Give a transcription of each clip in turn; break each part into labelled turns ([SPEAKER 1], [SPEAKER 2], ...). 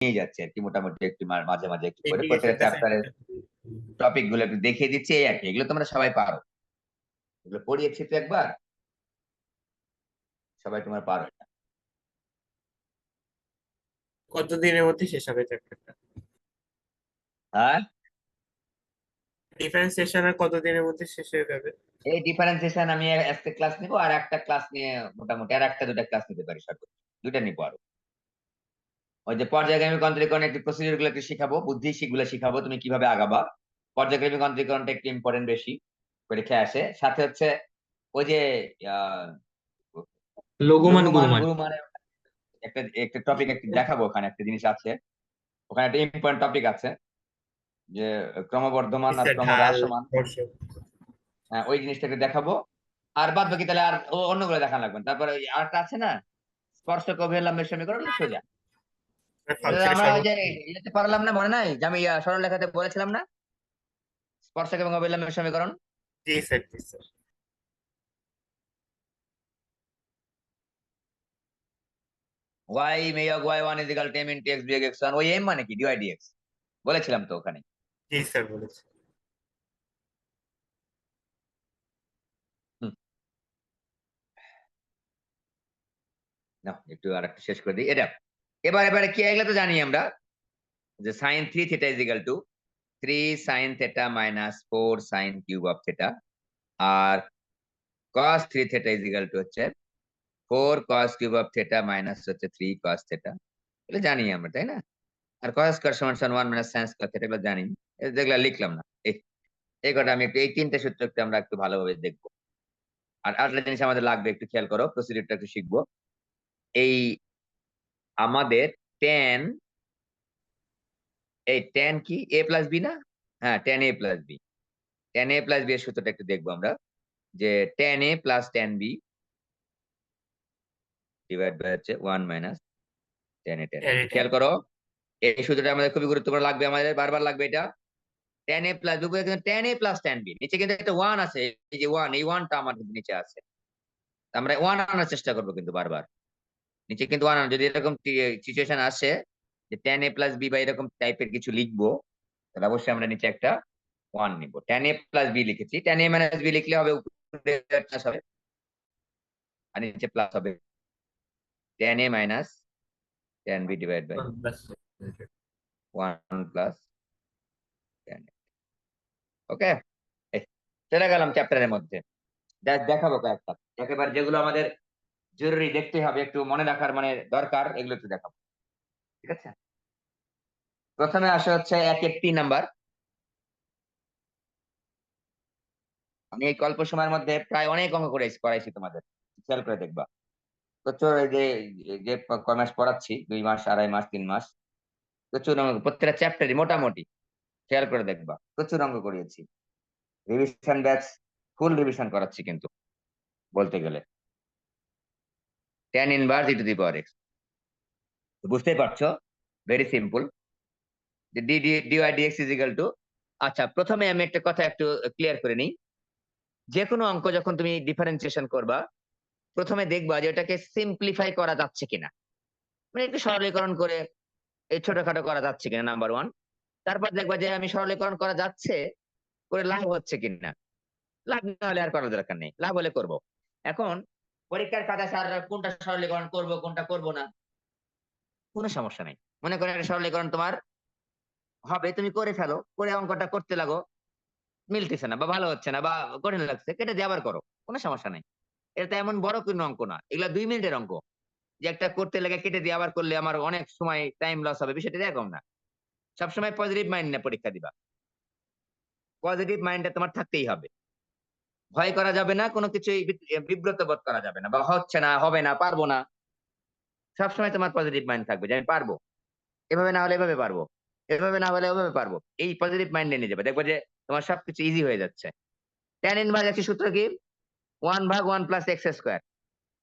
[SPEAKER 1] নিয়ে যাচ্ছে আর কি, মোটামুটি একটু মাঝে মাঝে একটু করে প্রত্যেকটা
[SPEAKER 2] ইন্টিগ্রেশনটা
[SPEAKER 1] চ্যাপ্টারের টপিক গুলো একটু দেখিয়ে দিচ্ছি, এই আর কি। এগুলো তোমরা সবাই পারো, এগুলো পড়িয়েছি তো একবার, সবাই তোমার পারো এটা।
[SPEAKER 2] কতদিনের মধ্যে শেষ হবে চ্যাপ্টারটা?
[SPEAKER 1] হ্যাঁ,
[SPEAKER 2] ডিফারেন্সিয়েশন আর কতদিনের মধ্যে শেষ হয়ে যাবে?
[SPEAKER 1] এই ডিফারেন্সিয়েশন আমি একটা ক্লাস নিবো, আর একটা ক্লাস নিয়ে মোটামুটি আর একটা দুটা ক্লাস নিতে পারি সর্বোচ্চ, দুটা নিবো আরো। ওই যে পর্যায়ক্রমিক অন্তরীকরণ একটু প্রসিডিউর গুলো একটু শিখাবো, বুদ্ধি সেগুলো শিখাবো, তুমি কিভাবে আগাবা। পর্যায়ক্রমিক অন্তরীকরণটা একটু ইম্পর্টেন্ট বেশি পরীক্ষায় আসে। সাথে হচ্ছে ওই যে আহ,
[SPEAKER 3] লঘুমান
[SPEAKER 1] লঘুমান
[SPEAKER 3] গুরুমান।
[SPEAKER 1] গুরুমানের একটা একটা টপিক একটু দেখাবো, ওখানে একটা জিনিস আছে, ওখানে একটা ইম্পর্টেন্ট টপিক আছে যে ক্রমবর্ধমান আর
[SPEAKER 2] ঢাল,
[SPEAKER 1] ক্রমহ্রাসমান।
[SPEAKER 2] ঘর্ষণ।
[SPEAKER 1] হ্যাঁ, ওই জিনিসটাকে দেখাবো। আর বাদ বাকি তাহলে আর অন্যগুলো দেখানো লাগবে না। তারপরে ওই আরেকটা আছে না, স্পর্শক অভিলম্বের সমীকরণ, সোজা।
[SPEAKER 2] ফাংশনের
[SPEAKER 1] আমরা ওই যে
[SPEAKER 2] সমষ্টি।
[SPEAKER 1] ইয়েতে পারলাম না, মনে নাই যে আমি সরলরেখাতে বলেছিলাম না, স্পর্শক এবং অভিলম্বের সমীকরণ।
[SPEAKER 2] জি স্যার, জি স্যার।
[SPEAKER 1] y মেয়ক y1 ইজিক্যাল টেম ইনটু x বিয়োগ x1, ওই m মানে কি dy dx বলেছিলাম তো ওখানে।
[SPEAKER 2] জি স্যার বলেছে।
[SPEAKER 1] হুম, না একটু আর একটু শেষ করে দিই এটা। এবারে কি এগুলো তো জানি আমরা, যে sine 3 theta is equal to 3 sine theta minus 4 sine cube of theta, আর cos 3 থিটা ইজিক্যাল টু হচ্ছে 4 cos cube of theta minus হচ্ছে 3 cos থিটা। এগুলো জানি আমরা, তাই না? আর cos স্কয়ার সমান সমান 1 মাইনাস sin স্কয়ার থিটা, এগুলো জানি। যেগুলো লিখলাম না, এই কটা আমি একটু, এই তিনটে সূত্র একটু আমরা একটু ভালোভাবে দেখবো। আর আরেকটা জিনিস আমাদের লাগবে, একটু খেয়াল করো, প্রসিডিউরটা একটু শিখবো। এই আমাদের tan, এই tan কি a প্লাস বি না? হ্যাঁ, tan a plus b, tan a plus b এর সূত্রটা একটু দেখবো আমরা, যে tan a plus tan b divide by হচ্ছে 1 minus tan a tan b। একটু খেয়াল করো, এই সূত্রটা আমাদের খুবই গুরুত্বপূর্ণ লাগবে, আমাদের বারবার লাগবে এটা। tan a plus b, tan a plus tan b, নিচে কিন্তু একটা 1 আছে, এই যে 1, এই 1টা আমার কিন্তু নিচে আছে। আমরা 1 আনার চেষ্টা করবো কিন্তু বারবার, নিচে কিন্তু 1 আনা, যদি এরকম সিচুয়েশন আসে যে tan a প্লাস বি বা এরকম টাইপের কিছু লিখবো, তাহলে অবশ্যই আমরা নিচে একটা 1 নিব। tan a প্লাস বি লিখেছি, tan a মাইনাস বি লিখলে হবে উপরে প্লাস হবে, আর নিচে প্লাস হবে, tan a minus tan b divide by 1 plus tan a। Okay, চলে গেলাম চ্যাপ্টারের মধ্যে, দেখাবো কয়েকটা, একেবারে যেগুলো আমাদের জরুরি দেখতে হবে, একটু মনে রাখার মানে দরকার, এগুলো একটু দেখাবো, ঠিক আছে? প্রথমে আসা হচ্ছে 1-3 নাম্বার। আমি এই অল্প সময়ের মধ্যে প্রায় অনেক অঙ্ক করাইছি তোমাদের, খেয়াল করে দেখবা। প্রচুর, এই যে যে কয় মাস পড়াচ্ছি, 2 মাস, 2.5 মাস, 3 মাস, প্রচুর অঙ্ক, প্রত্যেকটা চ্যাপ্টারই মোটামুটি খেয়াল করে দেখবা, প্রচুর অঙ্ক করিয়েছি। রিভিশন ব্যাচ ফুল রিভিশন করাচ্ছি কিন্তু, বলতে গেলে tan inverse e to the power x, বুঝতেই পারছো, ভেরি সিম্পল, যে d d dy dx is equal to. আচ্ছা, প্রথমে আমি একটা কথা একটু ক্লিয়ার করে নিই। যে কোনো অঙ্ক যখন তুমি ডিফারেন্সিয়েশন করবা, প্রথমে দেখবা যে ওটাকে সিম্পলিফাই করা যাচ্ছে কিনা, মানে একটু সরলীকরণ করে এই ছোটখাটো করা যাচ্ছে কিনা, নাম্বার ওয়ান। তারপর দেখবা যে আমি সরলীকরণ করা যাচ্ছে, করে লাভ হচ্ছে কিনা। লাভ না হলে আর করার দরকার নেই, লাভ হলে করব। এখন পরীক্ষার খাতা স্যার কোনটা সরলীকরণ করব কোনটা করব না, কোনো সমস্যা নেই। মনে করেন একটা সরলীকরণ তোমার হবে, তুমি করে ফেলো, করে অঙ্কটা করতে লাগো, মিলতেছে না বা ভালো হচ্ছে না বা কঠিন লাগছে, কেটে দিয়ে আবার করো, কোনো সমস্যা নেই। এটা তো এমন বড় কোনো অঙ্ক না, এগুলা 2 মিনিটের অঙ্ক, যে একটা করতে লেগে কেটে দিয়ে আবার করলে আমার অনেক সময় টাইম লস হবে, বিষয়টা এরকম না। সবসময় পজিটিভ মাইন্ড নিয়ে পরীক্ষা দিবা, পজিটিভ মাইন্ডটা তোমার থাকতেই হবে। ভয় করা যাবে না, কোনো কিছুই বিব্রত বোধ করা যাবে না, বা হচ্ছে না, হবে না, পারবো না। সবসময় তোমার পজিটিভ মাইন্ড থাকবে যে আমি পারবো, এভাবে না হলে এভাবে পারবো, এভাবে না হলে ওভাবে পারবো। এই পজিটিভ মাইন্ড নিয়ে যাবে, দেখবো যে তোমার সবকিছু ইজি হয়ে যাচ্ছে। tan ইনভার্স একটি সূত্র কি, 1/1 প্লাস এক্স স্কোয়ার।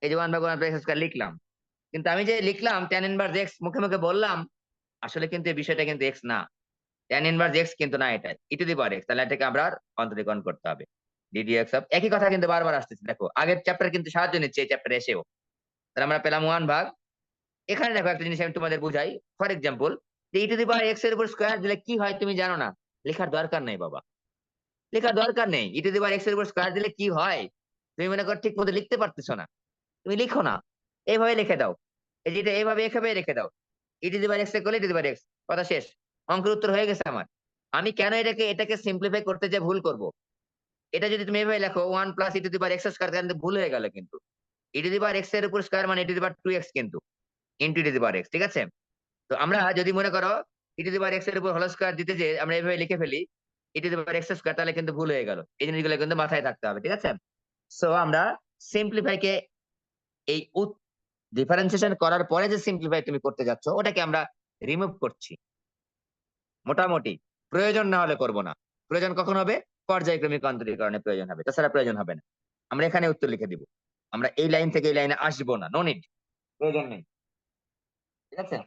[SPEAKER 1] এই যে 1/1 প্লাস এক্স স্কোয়ার লিখলাম, কিন্তু আমি যে লিখলাম tan ইনভার্স এক্স, মুখে মুখে বললাম, আসলে কিন্তু এই বিষয়টা কিন্তু এক্স না, tan ইনভার্স এক্স কিন্তু না, এটা ই টু দি পাওয়ার এক্স। তাহলে এটাকে আমরা অন্তরীকরণ করতে হবে, ডিডি এক্স অফ, একই কথা কিন্তু বারবার আসতেছে। দেখো আগের চ্যাপ্টার কিন্তু সাহায্য নিচ্ছে এই চ্যাপ্টারে এসেও, তাহলে আমরা পেলাম 1/, এখানে দেখো একটা জিনিস আমি তোমাদের বুঝাই। For example, E to the power x এর উপর স্কয়ার দিলে কি হয় তুমি জানো না, লেখার দরকার নেই বাবা, লেখার দরকার নেই। ই টু দি পাওয়ার এক্স এর উপর স্কয়ার দিলে কি হয় তুমি মনে করো ঠিক মতো লিখতে পারতেছো না, তুমি লিখো না, এইভাবে লিখে দাও। এই যেটা এইভাবে এভাবে রেখে দাও, ই টু দি পাওয়ার এক্স করলে ই টু দি পাওয়ার এক্স, কথা শেষ। অঙ্কের উত্তর হয়ে গেছে আমার। আমি কেন এটাকে সিম্পলিফাই করতে যে ভুল করব? এটা যদি তুমি এভাবে লেখো 1 plus E to the power x square, তাহলে ভুল হয়ে গেল কিন্তু। ই টু দি পাওয়ার এক্স এর উপর স্কয়ার মানে ই টু দি পাওয়ার 2x কিন্তু, into E to the power x, ঠিক আছে? তো আমরা যদি মনে করো ই টু দি পাওয়ার এক্স এর উপর হোল স্কয়ার দিতে যে আমরা এভাবে লিখে ফেলি e to the power x square, তাহলে কিন্তু ভুল হয়ে গেল। এই জিনিসগুলো কিন্তু মাথায় থাকতে হবে, ঠিক আছে? সো আমরা সিম্পলিফাই কে এই ডিফারেন্সিয়েশন করার পরে যে সিম্পলিফাই তুমি করতে যাচ্ছ ওটাকে আমরা রিমুভ করছি মোটামুটি। প্রয়োজন না হলে করব না। প্রয়োজন কখন হবে? পর্যায়ক্রমিক অন্তরীকরণে প্রয়োজন হবে, তাছাড়া প্রয়োজন হবে না। আমরা এখানে উত্তর লিখে দিব, আমরা এই লাইন থেকে এই লাইনে আসবো না, নো নিড, প্রয়োজন নেই, ঠিক আছে?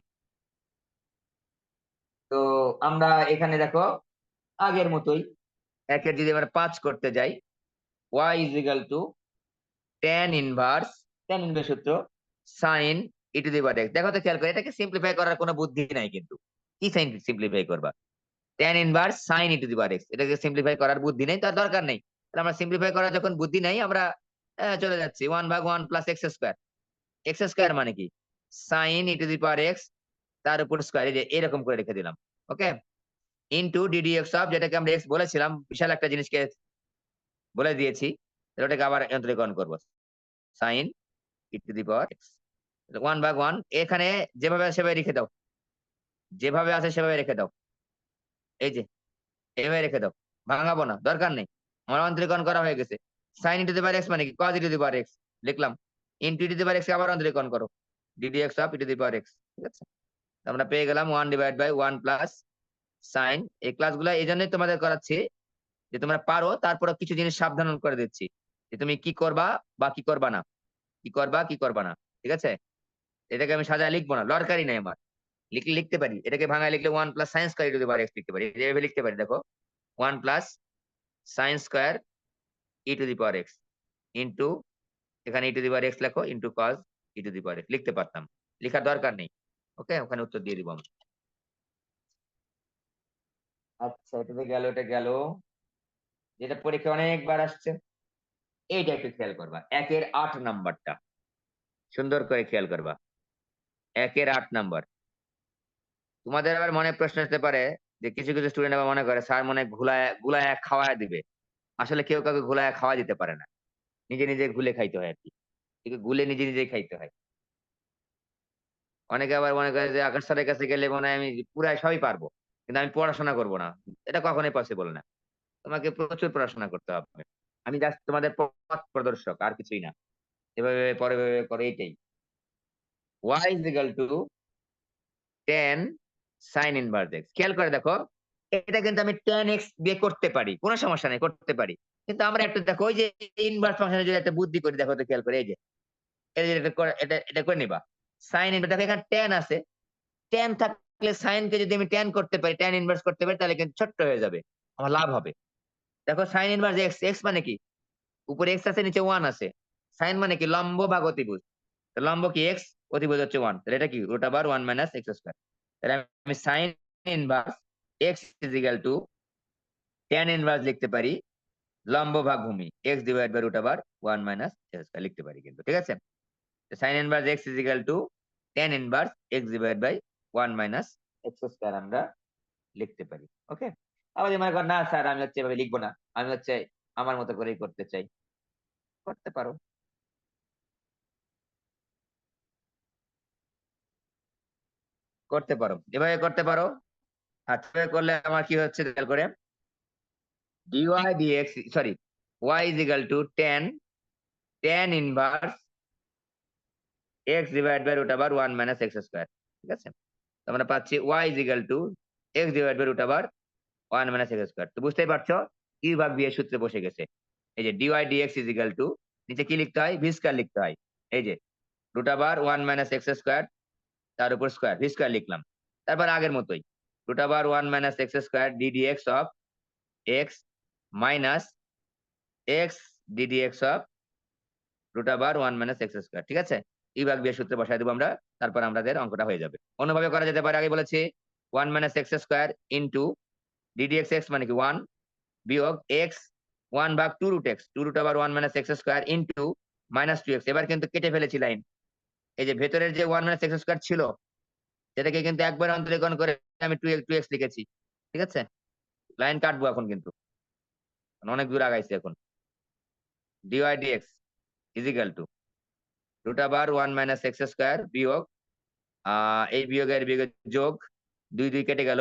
[SPEAKER 1] তো আমরা এখানে দেখো আগের মতোই একের যদি আমরা 5 করতে যাই, y is equal to tan inverse সূত্র sin E to the power x। দেখো তো খেয়াল করে, এটাকে সিম্পলিফাই করার কোনো বুদ্ধি নাই কিন্তু। কি সাইন সিম্পলিফাই করবা? tan inverse sin E to the power x, এটাকে সিম্পলিফাই করার বুদ্ধি নেই, তার দরকার নেই। তাহলে আমরা সিম্পলিফাই করার যখন বুদ্ধি নাই, আমরা চলে যাচ্ছি 1/1 plus x square. x square মানে কি? sin E to the power x তার উপর স্কয়ার, এই যে এরকম করে রেখে দিলাম, ওকে? ইনটু ddx অফ, যেটাকে আমরা x বলেছিলাম, বিশাল একটা জিনিসকে বলে দিয়েছি, তাহলে ওটাকে আবার যন্ত্রীকরণ করব। sin E to the power x 1/1, এখানে যেভাবে আছে সেভাবে রেখে দাও, যেভাবে আছে সেভাবে রেখে দাও, এই যে এভাবে রেখে দাও, ভাঙাবো না, দরকার নেই। আমার অন্তরীকরণ করা হয়ে গেছে। sin E to the power x মানে কি? cos E to the power x লিখলাম। Into E to the power x কে আবার অন্তরীকরণ করো, ddx of E to the power x, ঠিক আছে? তো আমরা পেয়ে গেলাম 1/1 প্লাস sin। এই ক্লাসগুলো এই জন্যই তোমাদের করাচ্ছি যে তোমরা পারো, তারপরে কিছু জিনিস সাবধান করে দিচ্ছি যে তুমি কি করবা বা কি করবা না, কি করবা কি করবা না, ঠিক আছে? এটাকে আমি সাজায় লিখবো না, দরকারই নাই আমার। লিখলে লিখতে পারি, এটাকে ভাঙায় লিখলে 1 plus sine square E to the power x লিখতে পারি, এভাবে লিখতে পারি। দেখো 1 plus sine square E to the power x into, এখানে ই টু দি পাওয়ার x লেখো, into cos E to the power x লিখতে পারতাম, লেখার দরকার নেই। ওকে, ওখানে উত্তর দিয়ে দিব আমরা। আচ্ছা, এটাতে গেল, এটা গেল, যেটা পরীক্ষা অনেকবার আসছে, এইটা একটু খেয়াল করবা, 1 এর 8 নাম্বারটা সুন্দর করে খেয়াল করবা। 1 এর 8 নাম্বার। তোমাদের আবার মনে প্রশ্ন আসতে পারে যে কিছু কিছু স্টুডেন্ট আবার মনে করে স্যার মনে হয় ঘুলায় গুলায় খাওয়ায় দিবে। আসলে কেউ কাউকে ঘুলায় খাওয়া দিতে পারে না, নিজে নিজে ঘুলে খাইতে হয় আর কি, একে গুলে নিজে নিজেই খাইতে হয়। অনেকে আবার মনে করে যে আকাশ স্যারের কাছে গেলে মনে হয় আমি পুরাই সবই পারবো, কিন্তু আমি পড়াশোনা করব না। এটা কখনোই পসিবল না, তোমাকে প্রচুর পড়াশোনা করতে হবে। আমি জাস্ট তোমাদের পথ প্রদর্শক, আর কিছুই না। এভাবে পরে করে এইটাই। y is equal to tan sin inverse x। খেয়াল করে দেখো, এটা কিন্তু আমি tan x দিয়ে করতে পারি, কোনো সমস্যা নেই, করতে পারি। কিন্তু আমরা একটু দেখো ওই যে ইনভার্স ফাংশনে যদি একটা বুদ্ধি করি, দেখো তো খেয়াল করে, এই যে এটা করে নিবা। sin ইনভার্স, দেখো এখানে tan আছে, tan থাকলে sin কে যদি আমি tan করতে পারি, tan ইনভার্স করতে পারি, তাহলে কিন্তু ছোট্ট হয়ে যাবে, আমার লাভ হবে। দেখো sin ইনভার্স x, x মানে কি? উপরে x আছে, নিচে 1 আছে। sin মানে কি? লম্ব ভাগ অতিভুজ। তো লম্ব কি x, অতিভুজ হচ্ছে 1, তাহলে এটা কি √1 মাইনাস x স্কয়ার। তাহলে আমি sin inverse x is equal to tan inverse লিখতে পারি লম্ব ভাগ ভূমি x divide by √1 minus x square লিখতে পারি কিন্তু, ঠিক আছে? sin inverse x is equal to tan inverse x divide by 1 minus x square আমরা লিখতে পারি, ওকে? আবার যদি মনে কর না স্যার আমি হচ্ছে এভাবে লিখবো না, আমি হচ্ছে আমার মতো করেই করতে চাই, করতে পারো। করতে পারো, এভাবে করতে পারো। আচ্ছা, করলে আমার কি হচ্ছে খেয়াল করে, dy dx, sorry, y is equal to tan inverse x divide by √1 minus x square, ঠিক আছে? তো আমরা পাচ্ছি y is equal to x divide by √1 minus x square. তো বুঝতেই পারছো ই ভাগ বি এর সূত্রে বসে গেছে। এই যে dy dx is equal to, নিচে কি লিখতে হয়? ভি স্কয়ার লিখতে হয়। এই যে √1 মাইনাস x স্কয়ার, তার উপর স্কয়ার, ভি স্কয়ার লিখলাম। তারপর আগের মতোই √1 minus x square ddx of x minus x ddx of √1 minus x square, ঠিক আছে? ই ভাগ বি এর সূত্রে বসায় দেবো আমরা। তারপর আমাদের অঙ্কটা হয়ে যাবে। অন্যভাবে করা যেতে পারে, আগে বলেছি 1 minus x square into d dx x মানে কি 1 বিয়োগ এক্স 1 ভাগ 2 root x 2 root over 1 minus x square into minus 2x। এবার কিন্তু কেটে ফেলেছি লাইন। এই যে ভেতরের যে 1 মাইনাস এক্স স্কোয়ার ছিল সেটাকে কিন্তু একবার অন্তরীকরণ করে আমি 2x লিখেছি। ঠিক আছে, লাইন কাটবো এখন, কিন্তু অনেক দূর আগাইছি এখন। dy dx is equal to root over 1 minus x square বিয়োগ এই বিয়োগের যোগ 2 2 কেটে গেল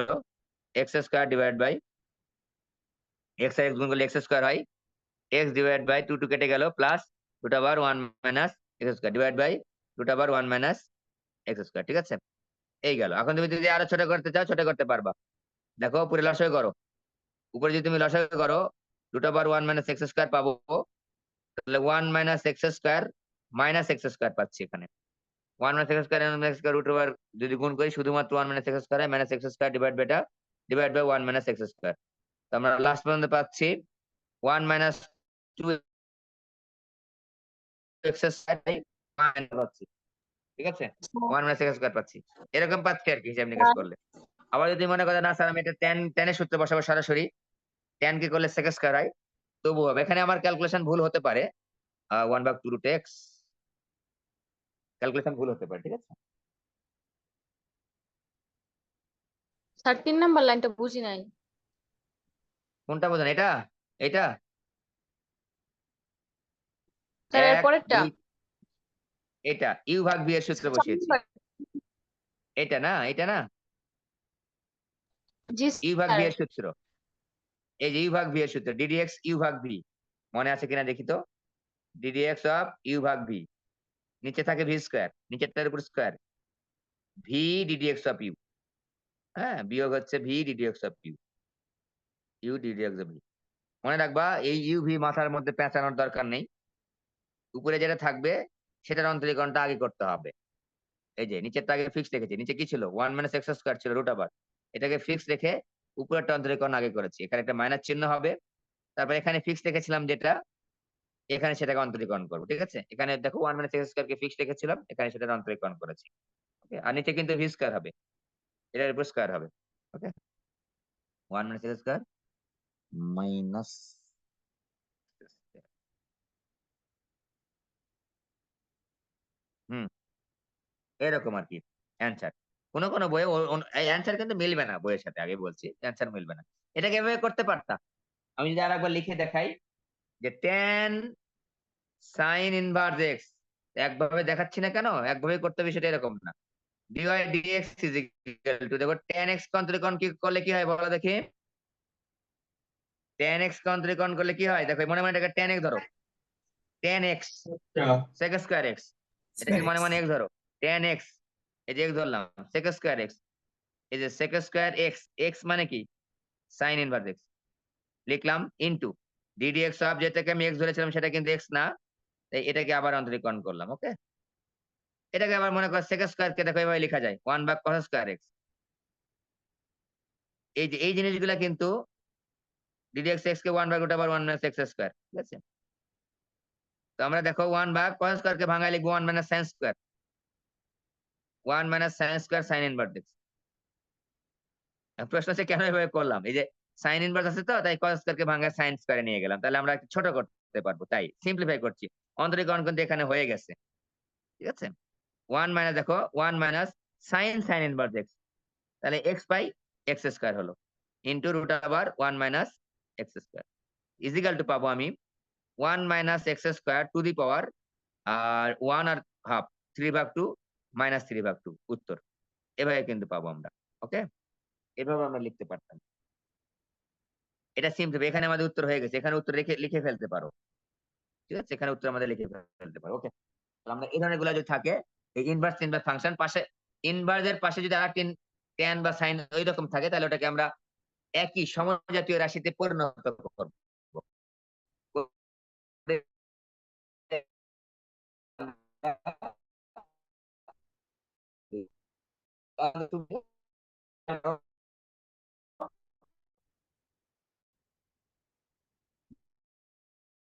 [SPEAKER 1] x square divide by x আর এক্স গুণ করলে এক্স স্কোয়ার হয়, এক্স ডিভাইড বাই 2 2 কেটে গেল plus root over 1 minus x square divide by root over 1 minus x square. ঠিক আছে, এই গেল। এখন তুমি যদি আরো ছোট করতে চাও ছোট করতে পারবা। দেখো উপরে লসাগু করো, উপরে যদি তুমি লসাগু করো root over 1 minus x square পাবো, তাহলে 1 minus x square minus x square পাচ্ছি এখানে। 1 minus x square root over যদি গুণ করি শুধুমাত্র 1 minus x square minus x square divide by 1 minus x square. তো আমরা লাস্ট পর্যন্ত পাচ্ছি 1 মাইনাস 2 এক্স স্কোয়ার পাচ্ছি। ঠিক আছে, 1 মাইনাস এক্স স্কোয়ার পাচ্ছি, এরকম পাচ্ছি আর কি হিসাব নিকাশ করলে। আবার যদি মনে করেন না স্যার আমি এটা tan এর সূত্র বসাবো সরাসরি, tan কি করলে sec স্কয়ার হয়, তবু হবে। এখানে আমার ক্যালকুলেশন ভুল হতে পারে, 1 ভাগ 2 রুট x ক্যালকুলেশন ভুল হতে পারে। ঠিক আছে,
[SPEAKER 4] স্যার 3 নাম্বার লাইনটা বুঝি নাই।
[SPEAKER 1] কোনটা বোঝেন? এটা এটা
[SPEAKER 4] স্যার এর
[SPEAKER 1] 1
[SPEAKER 4] পরেরটা
[SPEAKER 1] 2 এটা u ভাগ v এর সূত্র বসিয়েছি। এটা না, এটা না,
[SPEAKER 4] জি
[SPEAKER 1] u ভাগ v
[SPEAKER 4] স্যার।
[SPEAKER 1] এর সূত্র, এই যে u ভাগ v এর সূত্র ddx u ভাগ v, মনে আছে কিনা দেখি তো। ddx অফ u ভাগ v, নিচে থাকে v স্কয়ার, নিচেরটার উপর square, v ddx of u, হ্যাঁ বিয়োগ হচ্ছে v ddx of u ddx of v। মনে রাখবা এই u v মাথার মধ্যে পেঁচানোর দরকার নেই, উপরে যেটা থাকবে সেটার অন্তরীকরণটা আগে করতে হবে। এই যে নিচেরটা আগে ফিক্স রেখেছি, নিচে কি ছিল 1 মাইনাস এক্স স্কয়ার ছিল রুট ওভার, এটাকে ফিক্স রেখে উপরেরটা অন্তরীকরণ আগে করেছি। এখানে একটা মাইনাস চিহ্ন হবে, তারপর এখানে ফিক্স রেখেছিলাম যেটা, এখানে সেটাকে অন্তরীকরণ করবো। ঠিক আছে, এখানে দেখো 1 মাইনাস এক্স স্কয়ার কে ফিক্স রেখেছিলাম, এখানে সেটার অন্তরীকরণ করেছি। ওকে, আর নিচে কিন্তু ভি স্কয়ার হবে, এটার উপর স্কয়ার হবে। ওকে, 1 মাইনাস এক্স স্কয়ার মাইনাস হুম এরকম আর কি অ্যান্সার। কোন বইয়ে এই অ্যান্সার কিন্তু মিলবে না, বইয়ের সাথে আগে বলছি অ্যান্সার মিলবে না। এটাকে এভাবে করতে পারতাম, আমি যদি আরেকবার লিখে দেখাই যে tan sin ইনভার্স x, একভাবে দেখাচ্ছি না কেন, একভাবে করতে হবে সেটা এরকম না। dy dx is equal two, দেখো tan x অন্তরীকরণ কি করলে কি হয় বলো দেখি, tan x অন্তরীকরণ করলে কি হয় দেখো, মনে মনে এটাকে tan x ধরো, tan x sec square x, এটাকে মনে মনে x ধরো, tan x, এই যে x ধরলাম, sec স্কয়ার x, এই যে sec স্কয়ার x, x মানে কি sin ইনভার্স x লিখলাম ইনটু ddx অফ, যেটাকে আমি x ধরেছিলাম সেটা কিন্তু x না, তাই এটাকে আবার অন্তরীকরণ করলাম। ওকে, এটাকে আবার মনে করো sec স্কয়ার কে দেখো এভাবে লেখা যায় 1 ভাগ cos স্কয়ার x। এই যে এই জিনিসগুলা কিন্তু ddx x কে 1 ভাগ root over 1 minus x square. ঠিক আছে, তো আমরা দেখো 1 ভাগ cos স্কয়ার কে ভাঙায় লিখবো 1 minus sin square, 1 minus sin square sin inverse x। প্রশ্ন হচ্ছে কেন এভাবে করলাম, এই যে sin ইনভার্স আছে তো, তাই cos স্কয়ার কে ভাঙায় sin স্কয়ারে নিয়ে গেলাম, তাহলে আমরা একটু ছোট করতে পারবো, তাই সিম্পলিফাই করছি। অন্তরীকরণ কিন্তু এখানে হয়ে গেছে। ঠিক আছে, 1 মাইনাস দেখো 1 মাইনাস sin ইনভার্স x, তাহলে x বাই x স্কয়ার হলো into root over 1 minus x square is equal to পাবো আমি 1 minus x square to the power আর 1 আর হাফ 3 ভাগ 2 মাইনাস 3 ভাগ 2 উত্তর। এভাবে কিন্তু পাবো আমরা। ওকে, এভাবে আমরা লিখতে পারতাম, এটা সিম্পল। এখানে আমাদের উত্তর হয়ে গেছে, এখানে উত্তর লিখে ফেলতে পারো। ঠিক আছে, এখানে উত্তর আমাদের লিখে ফেলতে পারো। ওকে, আমরা এই ধরনের গুলো যদি থাকে, এই ইনভার্স ফাংশন পাশে, ইনভার্সের পাশে যদি আরেকটি tan বা sin ওই রকম থাকে, তাহলে ওটাকে আমরা একই সমজাতীয় রাশিতে পরিণত করব।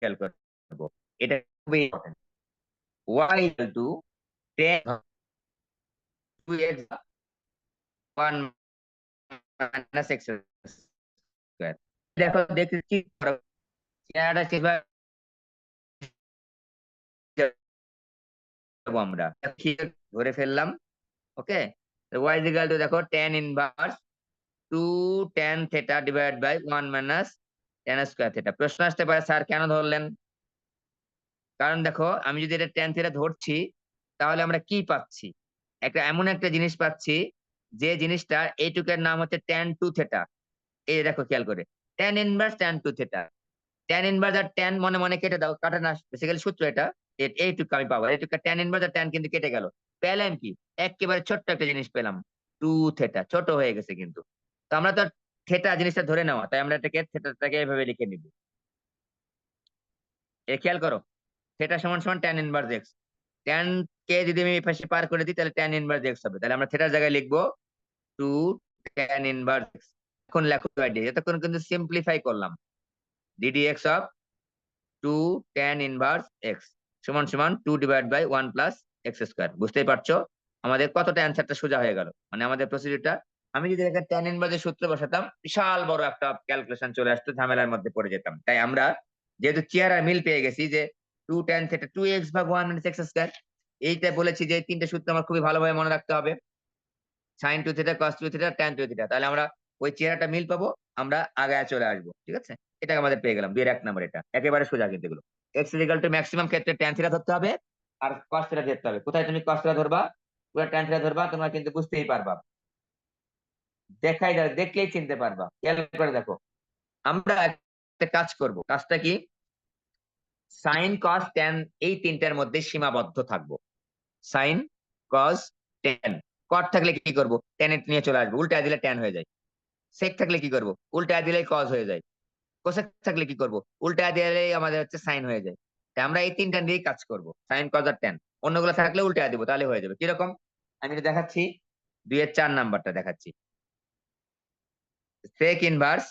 [SPEAKER 1] খেয়াল করবো, এটা খুবই important. y equal to tan 2x 1 minus x square। দেখো দেখি কি করো, চেহারাটা কিভাবে যাবো আমরা ধরে ফেললাম। Okay, y is equal to দেখো tan inverse 2 tan theta divide by 1 minus tan square theta. প্রশ্ন আসতে পারে স্যার কেন ধরলেন? কারণ দেখো আমি যদি এটা tan থিটা ধরছি তাহলে আমরা কি পাচ্ছি, এমন একটা জিনিস পাচ্ছি যে জিনিসটা এইটুকের নাম হচ্ছে tan 2 থিটা। এই দেখো খেয়াল করে tan ইনভার্স tan 2 থিটা, tan ইনভার্স আর tan মনে মনে কেটে দাও, কাটা না, বেসিক্যালি সূত্র এটা। এইটুকু আমি পাবো, এইটুকু tan ইনভার্স আর tan কিন্তু কেটে গেল। পেলাম কি, একেবারে ছোট্ট একটা জিনিস পেলাম 2 থিটা, ছোট হয়ে গেছে কিন্তু। তো আমরা তো থিটা জিনিসটা ধরে নেওয়া, তাই আমরা এটাকে থিটাটাকে এইভাবে লিখে নিব। খেয়াল করো, থিটা সমান সমান tan ইনভার্স x। tan কে যদি আমি এই পাশে পার করে দিই তাহলে tan ইনভার্স x হবে। তাহলে আমরা থিটার জায়গায় লিখবো 2 tan ইনভার্স x। এখন লেখো এতক্ষণ কিন্তু সিম্পলিফাই করলাম। ddx of 2 tan inverse x সমান সমান 2 divide by 1 plus x square. বুঝতেই পারছো আমাদের কতটা অ্যান্সারটা সোজা হয়ে গেল, মানে আমাদের প্রসিডিউরটা। আমি যদি এখানে tan ইনভার্সের সূত্র বসাতাম বিশাল বড় একটা ক্যালকুলেশন চলে আসতো, ঝামেলার মধ্যে পড়ে যেতাম। তাই আমরা যেহেতু চেয়ার আর মিল পেয়ে গেছি যে 2 tan থিটা 2x ভাগ 1 মাইনাস x স্কয়ার, এইটা বলেছি যে এই তিনটে সূত্র আমার খুবই ভালোভাবে মনে রাখতে হবে। sin 2 থিটা cos 2 থিটা tan 2 থিটা, তাহলে আমরা ওই চেহারাটা মিল পাবো, আমরা আগায় চলে আসবো। ঠিক আছে, এটা আমাদের পেয়ে গেলাম 2 এর 1 নম্বর। এটা একেবারে সোজা কিন্তু এগুলো। x ইকুয়াল টু ম্যাক্সিমাম ক্ষেত্রে tan থিটা ধরতে হবে আর cos থিটা ধরতে হবে। কোথায় তুমি cos থিটা ধরবা, পুরো tan থিটা ধরবা, তোমরা কিন্তু বুঝতেই পারবা, দেখলেই চিনতে পারবা। খেয়াল করে দেখো, আমরা একটা কাজ করব, কাজটা কি, sin cos tan এই তিনটার মধ্যে সীমাবদ্ধ থাকবো। sin cos tan, cot থাকলে কি করব, tan এ নিয়ে চলে আসবো, উল্টা দিলে tan হয়ে যায়। sec থাকলে কি করব, উল্টা দিলেই cos হয়ে যায়। কোসেক থাকলে কি করব, উল্টা দিলেই আমাদের হচ্ছে সাইন হয়ে যায়। তাই আমরা এই তিনটা দিয়েই কাজ করব, সাইন কজ আর ট্যান। অন্যগুলো থাকলে উল্টা দিব, তাহলে হয়ে যাবে। কিরকম, আমি এটা দেখাচ্ছি, 2 এর 4 নাম্বারটা দেখাচ্ছি। sec inverse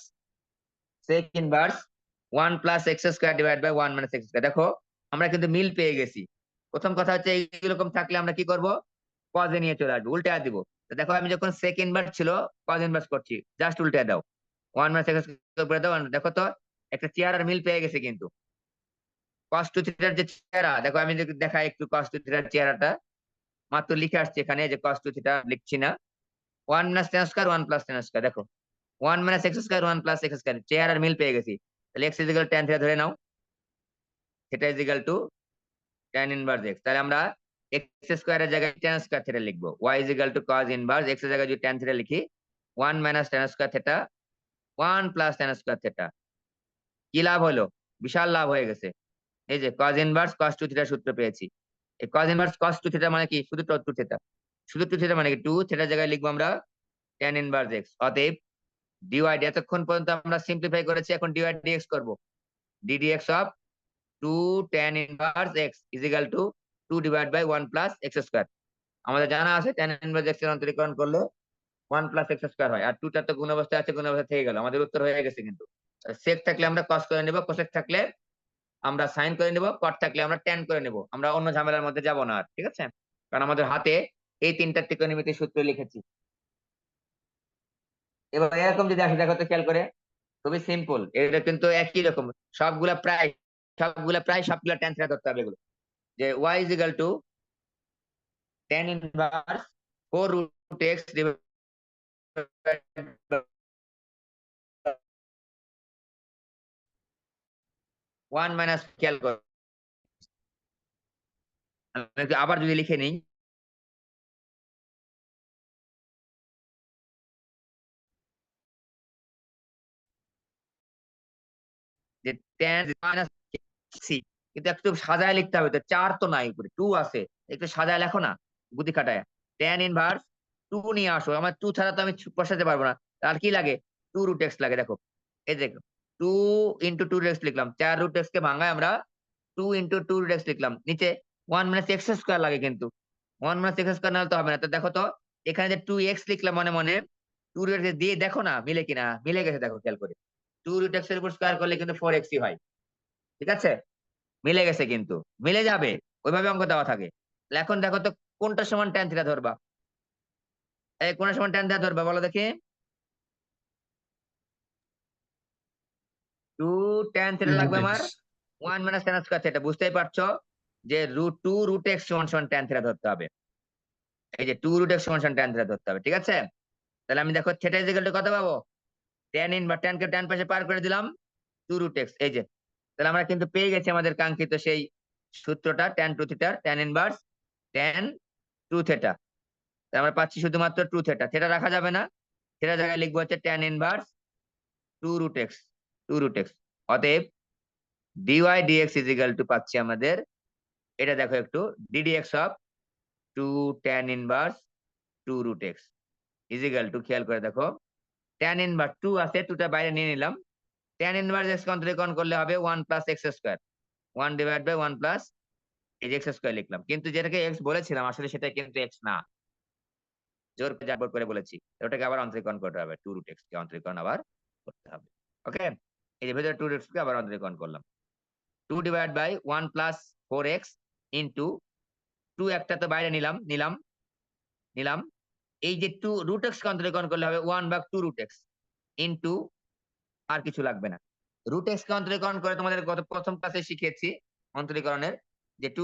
[SPEAKER 1] 1 plus x square divide by 1 minus x square. দেখো আমরা কিন্তু মিল পেয়ে গেছি। প্রথম কথা হচ্ছে এইরকম থাকলে আমরা কি করব, কজে নিয়ে চলে আসবো, উল্টা দিব। তো দেখো আমি যখন sec ইনভার্স ছিল কজ ইনভার্স করছি, জাস্ট উল্টা দাও, 1 মাইনাস এক্স স্কয়ার করে দাও। দেখো তো একটা চেয়ার আর মিল পেয়ে গেছে কিন্তু। cos 2 থিটার যে চেহারা দেখো, আমি যদি দেখাই একটু cos 2 থিটার চেহারাটা, মাত্র লিখে আসছি এখানে যে cos 2 থিটা লিখছি না, 1 minus tan square 1 plus tan square. দেখো 1 minus x square 1 plus x square, চেহারার মিল পেয়ে গেছি। তাহলে x ইকুয়াল tan থিটা ধরে নাও, theta is equal to tan inverse x। তাহলে আমরা x স্কয়ারের জায়গায় tan স্কয়ার থিটা লিখবো, y is equal to cos inverse x এর জায়গায় যদি tan থিটা লিখি 1 minus tan square theta 1 plus tan square theta. কি লাভ হলো, বিশাল লাভ হয়ে গেছে। এই যে cos ইনভার্স cos 2 থিটা সূত্র পেয়েছি। এই cos ইনভার্স cos 2 থিটা মানে কি, শুধু 2 থিটা, শুধু 2 থিটা মানে কি 2 থিটার জায়গায় লিখবো আমরা tan ইনভার্স x। অতএব dy, এতক্ষণ পর্যন্ত আমরা সিম্পলিফাই করেছি, এখন dy dx করব। ddx of 2 tan inverse x is equal to 2 divide by 1 plus x square. আমাদের জানা আছে tan ইনভার্স x এর অন্তরীকরণ করলে 1 প্লাস x স্কয়ার হয়, আর 2 টা তো গুণ অবস্থায় আছে, গুণ অবস্থা থেকে গেল, আমাদের উত্তর হয়ে গেছে কিন্তু। sec থাকলে আমরা cos করে নেব, cosec থাকলে আমরা সাইন করে নেব, কট থাকলে আমরা ট্যান করে নেব। আমরা অন্য ঝামেলার মধ্যে যাব না আর, ঠিক আছে, কারণ আমাদের হাতে এই তিনটা ত্রিকোণমিতির সূত্র লিখেছি। এবার এরকম যদি আসে, দেখো তো খেয়াল করে, খুবই সিম্পল, এটা কিন্তু একই রকম, সবগুলা ট্যান থিটা ধরতে হবে এগুলো। যে y is equal to tan inverse 4 root x divided 1 minus, খেয়াল করো আমি আবার যদি লিখে নিই, যে tan মাইনাস সি, কিন্তু একটু সাজায় লিখতে হবে, তো 4 তো নাই, উপরে 2 আছে, একটু সাজায় লেখো না বুদ্ধি খাটায়। tan ইনভার্স 2 নিয়ে আসো, আমার 2 ছাড়া তো আমি বসাতে পারবো না, আর কি লাগে 2 রুট এক্স লাগে। দেখো এই দেখো 2 ইন্টু 2 রুট এক্স লিখলাম, 4 রুট এক্স কে ভাঙায় আমরা 2 ইন্টু 2 রুট এক্স লিখলাম, নিচে 1 মাইনাস এক্স স্কয়ার লাগে, কিন্তু 1 মাইনাস এক্স স্কয়ার নাহলে তো হবে না। তো দেখো তো এখানে যে 2 এক্স লিখলাম মনে মনে, 2 রুট এক্স দিয়ে দেখো না মিলে কিনা, মিলে গেছে দেখো খেয়াল করে, 2 রুট এক্স এর উপর স্কয়ার করলে কিন্তু 4 এক্সই হয়। ঠিক আছে, মিলে গেছে কিন্তু, মিলে যাবে, ওইভাবে অঙ্ক দেওয়া থাকে। তাহলে এখন দেখো তো কোনটা সমান ট্যান থিটা ধরবা, এই কোন সময় ট্যান থিটা ধরবে বলো দেখি? 2 ট্যান থিটা লাগবে আমার 1 মাইনাস ট্যান স্কয়ার থিটা, বুঝতেই পারছো যে √2 √x সমান সমান ট্যান থিটা ধরতে হবে। এই যে 2 √x সমান সমান ট্যান থিটা ধরতে হবে, ঠিক আছে? তাহলে আমি দেখো থিটা ইজ ইকুয়াল টু কত পাবো? ট্যান ইন বা ট্যান কে ট্যান পাশে পার করে দিলাম 2 √x, এই যে। তাহলে আমরা কিন্তু পেয়ে গেছি আমাদের কাঙ্ক্ষিত সেই সূত্রটা, ট্যান টু থিটার tan inverse tan two theta. আমরা পাচ্ছি শুধুমাত্র 2 থিটা, থিটা রাখা যাবে না, থিটার জায়গায় লিখবো হচ্ছে ট্যান ইনভার্স 2 √x, 2 √x। অতএব dy dx is equal two পাচ্ছি আমাদের, এটা দেখো একটু, ddx of 2 tan inverse 2 √x is equal two, খেয়াল করে দেখো, ট্যান ইনভার্স 2 আছে, 2টা বাইরে নিয়ে নিলাম, ট্যান ইনভার্স x অন্তরীকরণ করলে হবে 1 plus x square, 1 divide by 1 plus এই যে x স্কয়ার লিখলাম, কিন্তু যেটাকে x বলেছিলাম আসলে সেটা কিন্তু x না, জোর করে জাবর করে বলেছি, ওটাকে আবার অন্তরীকরণ করতে হবে, 2 √x কে অন্তরীকরণ আবার করতে হবে। ওকে, এই যে ভেতরে 2 √x কে আবার অন্তরীকরণ করলাম, 2 divide by 1 plus 4x into 2 একটা তো বাইরে নিলাম নিলাম নিলাম, এই যে 2 √x কে অন্তরীকরণ করলে হবে 1 ভাগ 2 √x ইনটু, আর কিছু লাগবে না, √x কে অন্তরীকরণ করে তোমাদের গত প্রথম ক্লাসে শিখিয়েছি অন্তরীকরণের, যে 2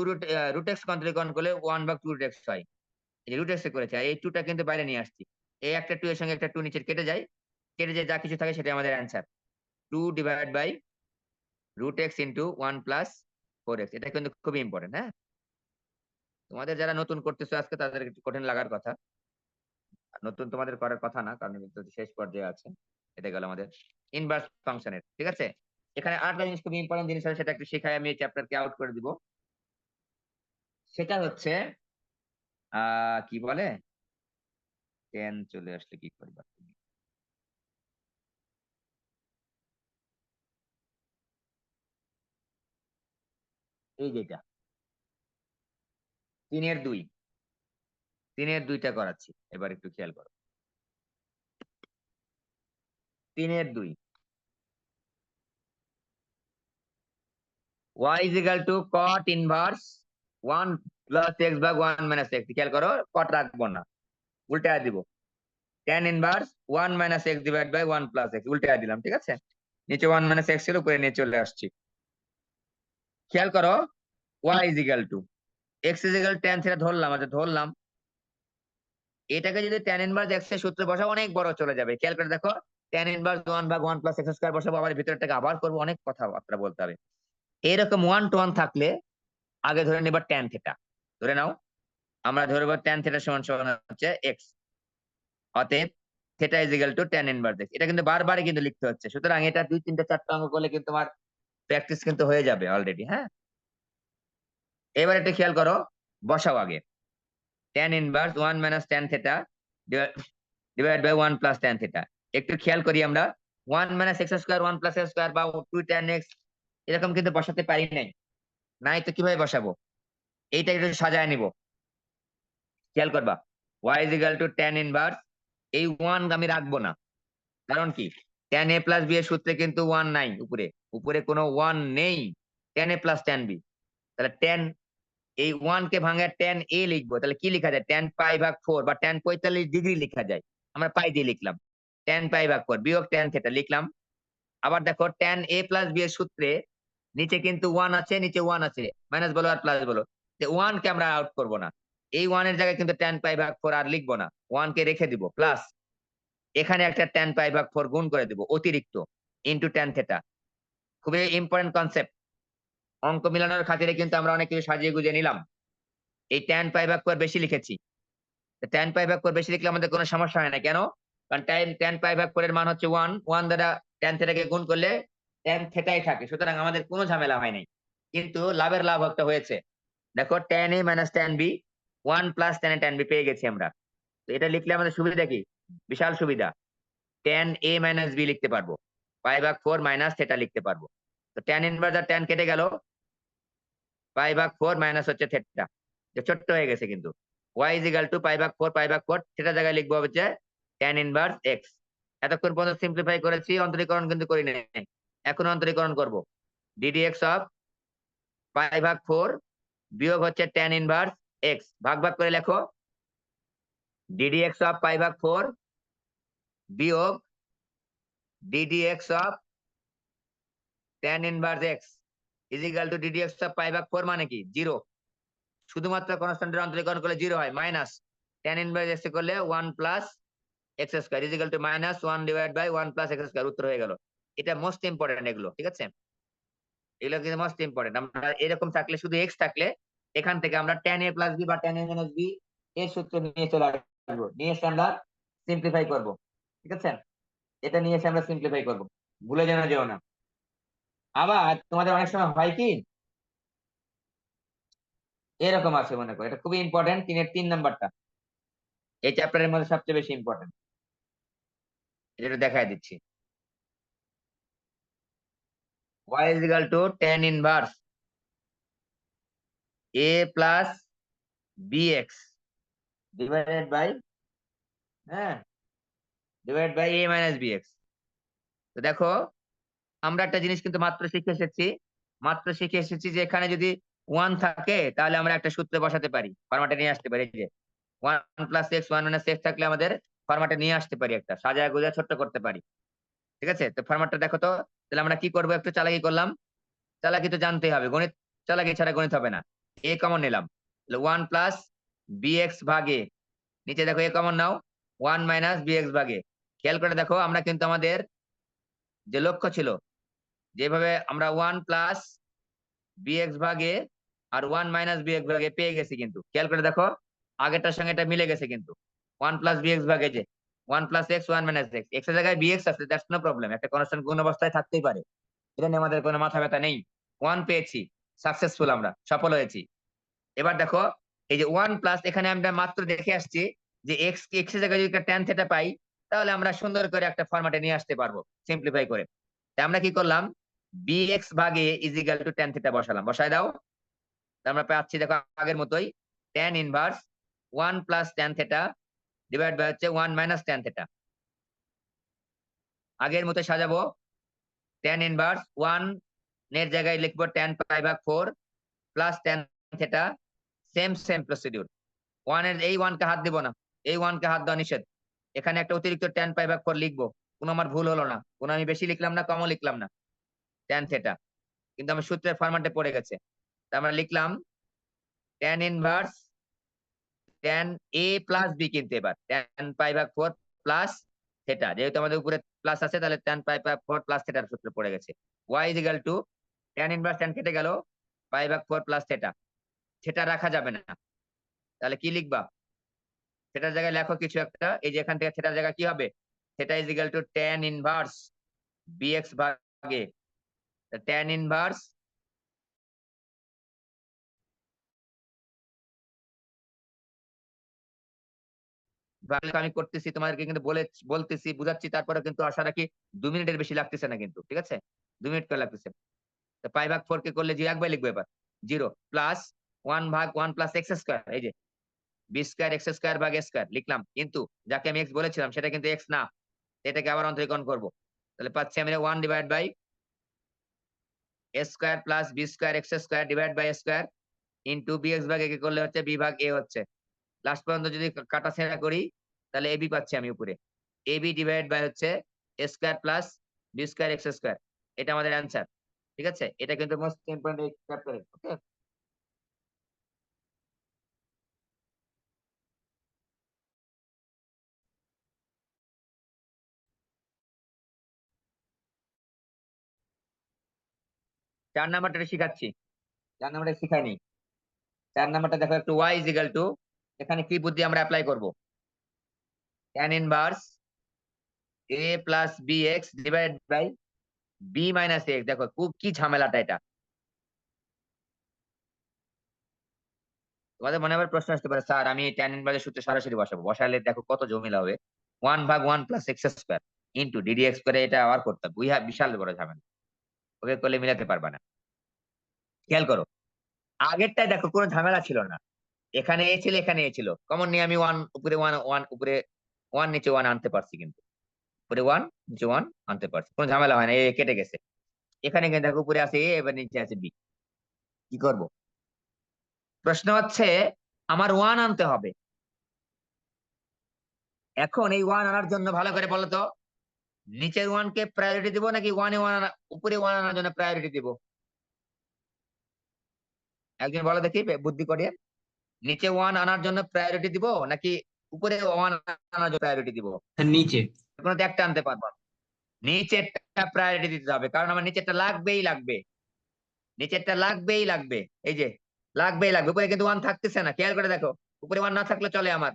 [SPEAKER 1] √x কে অন্তরীকরণ করলে 1 ভাগ 2 √x হয়, এই যে √x এ করেছে, আর এই 2টা কিন্তু বাইরে নিয়ে আসছি, এই একটা 2 এর সঙ্গে একটা 2 নিচে কেটে যায়, যা কিছু থাকে সেটা আমাদের answer, 2 divide by √x into 1 plus 4x। এটা কিন্তু খুবই ইম্পর্টেন্ট, হ্যাঁ? তোমাদের যারা নতুন করতেছো আজকে তাদের একটু কঠিন লাগার কথা, নতুন তোমাদের করার কথা না, কারণ কিন্তু শেষ পর্যায়ে আছে। এটা গেল আমাদের ইনভার্স ফাংশনের, ঠিক আছে? এখানে আরেকটা জিনিস খুবই ইম্পর্টেন্ট জিনিস আছে, সেটা একটু শেখাই, আমি এই চ্যাপ্টারকে আউট করে দিব। সেটা হচ্ছে কি বলে, 10 চলে আসলে কি করবা তুমি? এই যেটা 3-এর 2, 3-এর 2টা করাচ্ছি, এবার একটু খেয়াল করো, 3-এর 2, y is equal to cot inverse 1 plus x ভাগ 1 minus x, খেয়াল করো cot রাখবো না, উল্টায় দিব, tan inverse 1 minus x divided by 1 plus x, উল্টায় দিলাম, ঠিক আছে? নিচে 1 minus x ছিল, উপরে নিয়ে চলে আসছি, খেয়াল করো y is equal to x is equal to tan theta ধরলাম, আচ্ছা ধরলাম, এটাকে যদি tan inverse x এর সূত্রে বসাবো অনেক বড় চলে যাবে, খেয়াল করে দেখো, tan inverse 1 ভাগ 1 plus x স্কয়ার বসাবো, আবার ভিতরটাকে আবার করবো, অনেক কথাবার্তা বলতে হবে। এরকম 1 to 1 থাকলে আগে ধরে নেবা tan থিটা, ধরে নাও, আমরা ধরবো tan থিটা সমান সমান হচ্ছে x, অতএব theta is equal to tan inverse x। এটা কিন্তু বারবারই কিন্তু লিখতে হচ্ছে, সুতরাং এটা 2 3 4 অঙ্ক করলে কিন্তু তোমার প্র্যাকটিস কিন্তু হয়ে যাবে অলরেডি, হ্যাঁ? এবার এটা খেয়াল করো, বসাও আগে, tan inverse 1 minus tan theta divide by 1 plus tan theta. একটু খেয়াল করি আমরা, 1 minus x square 1 plus x square বা 2 tan x এরকম কিন্তু বসাতে পারি নাই, নাই তো কিভাবে বসাবো? এইটা একটু সাজায় নিব, খেয়াল করবা, y is equal to tan inverse, এই 1 আমি রাখবো না, কারণ কি, tan a প্লাস b এর সূত্রে কিন্তু 1 নাই, উপরে উপরে কোনো 1 নেই, tan a plus tan b, তাহলে tan, এই 1 কে ভাঙে tan a লিখবো, তাহলে কি লেখা যায়, tan পাই ভাগ 4 বা tan 45 ডিগ্রি লেখা যায়, আমরা পাই দিয়ে লিখলাম, tan পাই ভাগ 4 বিয়োগ tan থিটা লিখলাম। আবার দেখো tan a প্লাস b এর সূত্রে নিচে কিন্তু 1 আছে, নিচে 1 আছে, মাইনাস বলো আর প্লাস বলো, 1 কে আমরা আউট করব না, এই 1 এর জায়গায় কিন্তু tan পাই ভাগ 4 আর লিখবো না, 1 কে রেখে দিব, প্লাস এখানে একটা tan পাই ভাগ 4 গুণ করে দিব অতিরিক্ত, ইনটু tan থিটা। খুবই ইম্পর্টেন্ট কনসেপ্ট, অঙ্ক মিলানোর খাতিরে কিন্তু আমরা অনেক কিছু সাজিয়ে গুজিয়ে নিলাম। এই tan পাই ভাগ 4 বেশি লিখেছি, tan পাই ভাগ 4 বেশি লিখলে আমাদের কোনো সমস্যা হয় না, কেন? কারণ tan পাই ভাগ 4 এর মান হচ্ছে 1, 1 দ্বারা tan থিটাকে গুণ করলে tan থিটাই থাকে, সুতরাং আমাদের কোনো ঝামেলা হয় নাই, কিন্তু লাভের লাভ একটা হয়েছে, দেখো tan a minus tan b 1 plus tan a tan b পেয়ে গেছি আমরা। তো এটা লিখলে আমাদের সুবিধা কি, বিশাল সুবিধা, tan a মাইনাস b লিখতে পারবো, পাই ভাগ 4 মাইনাস থিটা লিখতে পারবো, তো tan ইনভার্স আর tan কেটে গেল, পাই ভাগ 4 মাইনাস হচ্ছে থিটা, যে ছোট্ট হয়ে গেছে কিন্তু, y is equal to পাই ভাগ 4 থিটা জায়গায় লিখবো হচ্ছে tan ইনভার্স x। এতক্ষণ পর্যন্ত সিম্পলিফাই করেছি, অন্তরীকরণ কিন্তু করি নাই, এখন অন্তরীকরণ করব, ddx অফ পাই ভাগ 4 বিয়োগ হচ্ছে tan ইনভার্স x, ভাগ ভাগ করে লেখো, ddx অফ পাই ভাগ 4 বিয়োগ ddx of tan inverse x is equal two ddx of পাই ভাগ 4 মানে কি 0। শুধুমাত্র কনস্ট্যান্টের অন্তরীকরণ করলে 0 হয়, মাইনাস tan ইনভার্স x করলে 1 plus x square is equal to minus 1 divide by 1 plus x square, উত্তর হয়ে গেল। এটা মোস্ট ইম্পর্টেন্ট এগুলো, ঠিক আছে? এগুলো কিন্তু মোস্ট ইম্পর্টেন্ট। আমরা এরকম থাকলে, শুধু x থাকলে এখান থেকে আমরা tan a প্লাস b বা tan a মাইনাস b এর সূত্র নিয়ে চলে আসবো, নিয়ে এসে আমরা সিম্পলিফাই করব, ঠিক আছে? এটা নিয়ে এসে আমরা সিম্পলিফাই করব, ভুলে যেও না। আবার তোমাদের অনেক সময় হয় কি, এরকম আছে মনে করো, এটা খুবই ইম্পর্টেন্ট, 3 নাম্বারটা এই চ্যাপ্টারের মধ্যে সবচেয়ে বেশি ইম্পর্টেন্ট। এটা দেখাই দিচ্ছি। y is equal to tan inverse a plus bx divided by divided by a minus bx। তো দেখো, আমরা একটা জিনিস কিন্তু মাত্র শিখে এসেছি যে এখানে যদি 1 থাকে তাহলে আমরা একটা সূত্রে বসাতে পারি, ফরম্যাটে নিয়ে আসতে পারি। যে 1 প্লাস x 1 মাইনাস x থাকলে আমাদের ফরম্যাটে নিয়ে আসতে পারি, একটা সাজায় গোজা ছোট্ট করতে পারি, ঠিক আছে? তো ফরম্যাটটা দেখো তো, তাহলে আমরা কি করবো, একটু চালাকি করলাম। চালাকি তো জানতেই হবে, গণিত চালাকি ছাড়া গণিত হবে না। a কমন নিলাম, 1 প্লাস bx ভাগে, নিচে দেখো a common now, 1 minus bx ভাগে। খেয়াল করে দেখো, আমরা কিন্তু আমাদের যে লক্ষ্য ছিল, যেভাবে আমরা 1 প্লাস bx ভাগে আর 1 মাইনাস bx ভাগে পেয়ে গেছি, কিন্তু খেয়াল করে দেখো আগেরটার সঙ্গে এটা মিলে গেছে কিন্তু। 1 প্লাস bx ভাগে যে 1 plus x 1 minus x, x এর জায়গায় bx আছে, দ্যাটস নো প্রবলেম, একটা কনস্ট্যান্ট গুণ অবস্থায় থাকতেই পারে, এটা নিয়ে আমাদের কোনো মাথা ব্যথা নেই। 1 পেয়েছি, সাকসেসফুল, আমরা সফল হয়েছি। এবার দেখো, এই যে 1 প্লাস, এখানে আমরা মাত্র দেখে আসছি যে x এর জায়গায় যদি একটা tan থিটা পাই, তাহলে আমরা সুন্দর করে একটা ফরম্যাটে নিয়ে আসতে পারবো সিম্পলিফাই করে। তাই আমরা কি করলাম, bx ভাগে is equal to tan theta বসালাম, বসায় দাও। আমরা পাচ্ছি দেখো আগের মতোই, tan inverse 1 plus tan theta divide by হচ্ছে 1 মাইনাস tan থিটা। আগের মতো সাজাবো, tan ইনভার্স 1 এর জায়গায় লিখবো tan পাই ভাগ 4 plus tan theta, same procedure. 1 এর এই 1 কে হাত দিব না, এই 1 কে হাত দেওয়া নিষেধ। এখানে একটা অতিরিক্ত tan পাই ভাগ 4 লিখবো, কোনো আমার ভুল হলো না, কোনো আমি বেশি লিখলাম না, কমও লিখলাম না, tan থিটা, কিন্তু আমি সূত্রের ফরম্যাটে পড়ে গেছে। তা আমরা লিখলাম tan inverse tan a plus b, কিন্তু এবার tan পাই ভাগ 4 প্লাস থিটা, যেহেতু আমাদের উপরে প্লাস আছে তাহলে tan পাই ভাগ 4 প্লাস থিটার সূত্রে পড়ে গেছে। y is equal to tan inverse tan কেটে গেল, পাই ভাগ 4 প্লাস থিটা, থিটা রাখা যাবে না, তাহলে কি লিখবা, থিটার জায়গায় লেখো কিছু একটা, এই যে এখান থেকে থিটার জায়গায় কি হবে, theta is equal to tan inverse bx ভাগে tan ইনভার্স আমি করতেছি তোমাদেরকে, কিন্তু বলতেছি বুঝাচ্ছি, তারপরে কিন্তু আশা রাখি 2 মিনিটের বেশি লাগতেছে না কিন্তু, ঠিক আছে? 2 মিনিট করে লাগতেছে। তো পাই ভাগ 4 কে করলে 0 একবার লিখবো, এবার 0 প্লাস 1 ভাগ 1 প্লাস x স্কয়ার, এই যে b স্কয়ার x স্কয়ার ভাগ a স্কয়ার লিখলাম, কিন্তু যাকে আমি x বলেছিলাম সেটা কিন্তু x না, এটাকে আবার অন্তরীকরণ করব। তাহলে পাচ্ছি আমি 1 divide by a square plus b square x square divide by a square into bx ভাগ a কে করলে হচ্ছে b ভাগ a হচ্ছে। লাস্ট পর্যন্ত যদি কাটা ছেঁড়া করি তাহলে ab পাচ্ছি আমি উপরে, ab ডিভাইড বাই হচ্ছে a square plus b square x square, এটা আমাদের অ্যানসার, ঠিক আছে? এটা কিন্তু মোস্ট ইম্পর্টেন্ট এই চ্যাপ্টারে, ওকে? 4 নাম্বারটা শিখাচ্ছি, 4 নাম্বারটা শিখাইনি। 4 নাম্বারটা দেখো একটু, y ইজ ইকুয়াল টু, এখানে কি বুদ্ধি আমরা অ্যাপ্লাই করব, tan inverse a plus bx divide by b minus x। দেখো খুব কি ঝামেলাটা এটা, তোমাদের মনে আবার প্রশ্ন আসতে পারে, স্যার আমি tan ইনভার্সের সূত্রে সরাসরি বসাবো, বসালে দেখো কত ঝামেলা হবে, 1 ভাগ 1 plus x square into ddx করে এটা আবার করতে হবে, বিশাল বড় ঝামেলা, ওকে করলে মিলাতে পারবা না। খেয়াল করো, আগেরটায় দেখো কোনো ঝামেলা ছিল না, এখানে এ ছিল, এখানে এ ছিল, কমন নিয়ে আমি 1 উপরে 1 উপরে 1 নিচে 1 আনতে পারছি, কিন্তু উপরে 1 নিচে 1 আনতে পারছি, কোনো ঝামেলা হয় না, এ কেটে গেছে। এখানে কিন্তু দেখো উপরে আছে এ, এবার নিচে আছে বি, কি করব? প্রশ্ন হচ্ছে আমার 1 আনতে হবে, এখন এই ওয়ান আনার জন্য ভালো করে বলো তো, নিচের ওয়ান কে প্রায়োরিটি দিব নাকি উপরে ওয়ান আনার জন্য প্রায়োরিটি দিব? একজন বলো দেখি বুদ্ধি করে, নিচে ওয়ান আনার জন্য প্রায়োরিটি দিব নাকি উপরে ওয়ান আনার জন্য প্রায়োরিটি দিব?
[SPEAKER 3] নিচে।
[SPEAKER 1] কোনো তো একটা আনতে পারবো না। নিচেরটা প্রায়োরিটি দিতে হবে, কারণ আমার নিচেরটা লাগবেই লাগবে, নিচেরটা লাগবেই লাগবে। এই যে লাগবেই লাগবে, উপরে কিন্তু ওয়ান থাকতেছে না, খেয়াল করে দেখো, উপরে ওয়ান না থাকলে চলে, আমার